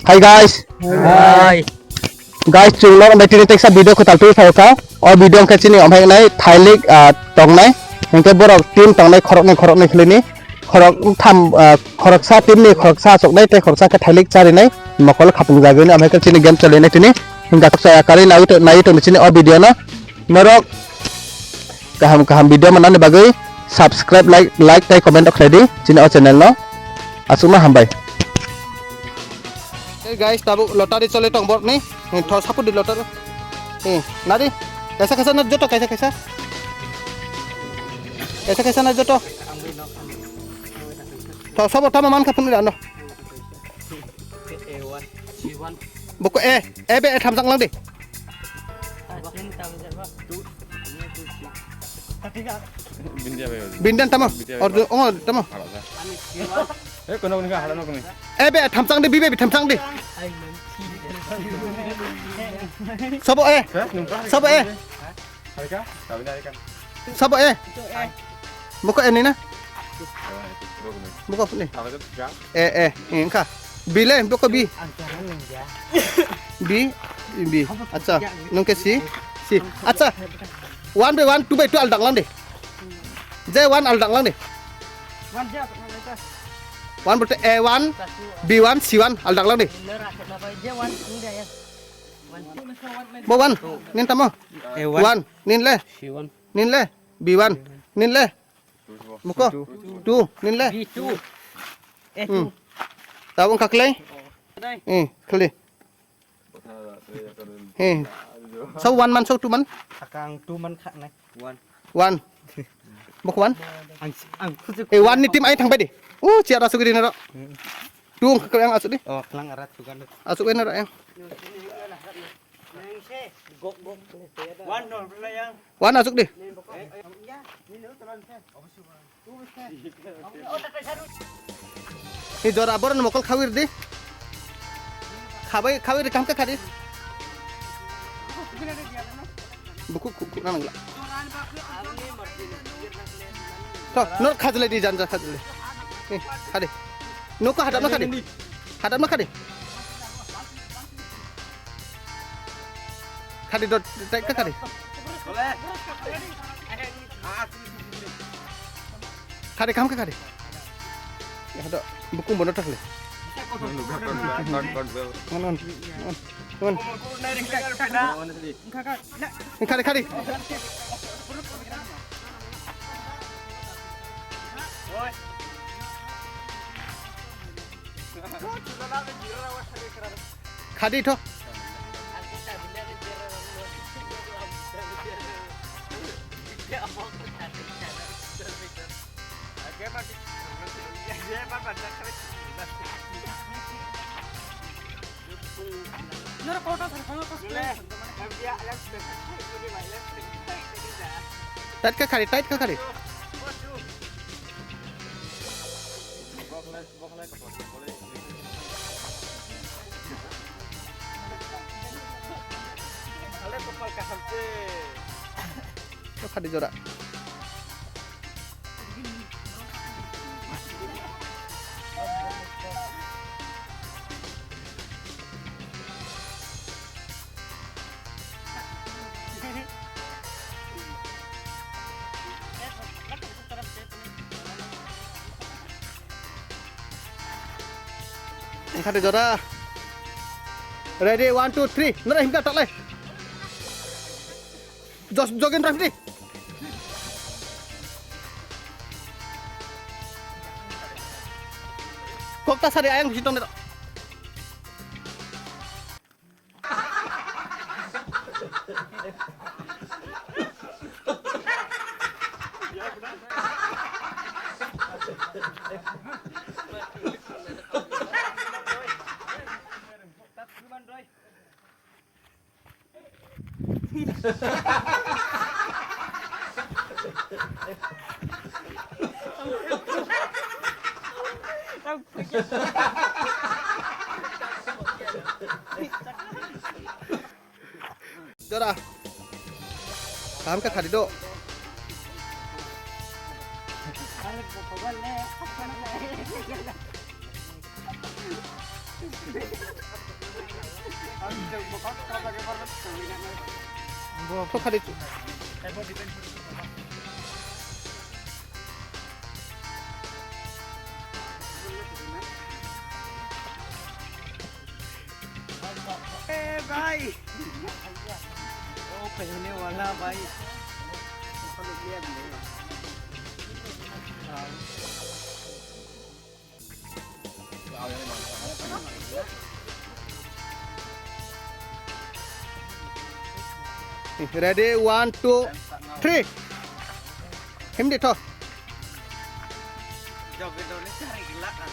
Hai guys. Hai. Guys, chúng nó mấy tin texas video của tao tôi phải không? Ở video cái chuyện này ông hay này Thái Lịch tông này, những cái bữa team tông này khorok này kali này, khorok tham khorok sa team này khorok sa sok này, teh khorok sa cái Thái Lịch cari này, mà kalau khapung jaga ini ông hay cái chuyện này game chơi này ini, hingga saya kali naik itu di sini ở video nó, merok kaham video mana nih bagai subscribe like teh comment ok ready, sini ở channel nó, asuma hambai. Hey guys, tabu lotari chole tong bor nih. Thor sapu di lotar. Nadi. Kaisa na joto kaisa. Kaisa na joto. Thor sapu tama man kapun dah no. Buku be tham sang lang di. Bindan tama. Or tama. Be tham sang di bibe tham sang di. Sabo Muka ini na. Muka ni. Ini kah? Bile, buka bi. Bi. Acha, nungke si. Acha. 1 by 1, 2 by 2 aldang lang deh. J1 aldang lang deh. 1 berarti A1, B1, C1 aldang lang deh. B1, nin tamo. A1, nin le. B1, nin le. Muko. 2, nin le. B2. Tawang kaklay. Kali. So 1 man, so 2 man. Akang 2 man khak này. 1. Bok 1. Ang 1 ni tim ay thang bay di. Cia rasuk di nara. Tung kaklay ang asuk di. Oh, kelang arat juga. Asuk ay nara yang. 1 asuk di. Ini jora aboran mokol khawir di. Khawir di kam ka khadi. Buku nang la. Toh, nor khadle di janja khadle. Khadi. Nuko hadap na khadi. Hadap na khadi. Khadi dot tek ka khadi. Khadi kam ka khadi. Ya ada buku bono tak le. Non. Khadi. Khadi toh. Tight ka khadi. Khadi jora. Khadi jora. Ready 1 2 3. Nara himka tak le. Jogging drive di. Kok tak sari ayang hitong nito. Jora. Paham ka khadi do? Kok kali itu? भाई ओ पहने वाला भाई Ready, 1, 2, 3. Him dito. joget dulu cari gila kan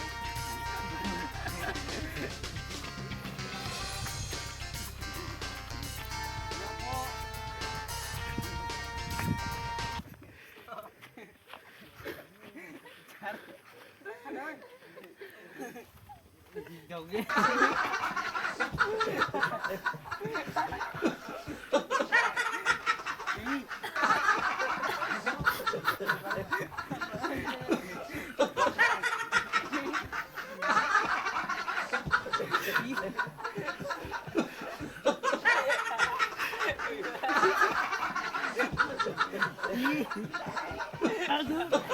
joget Aduh.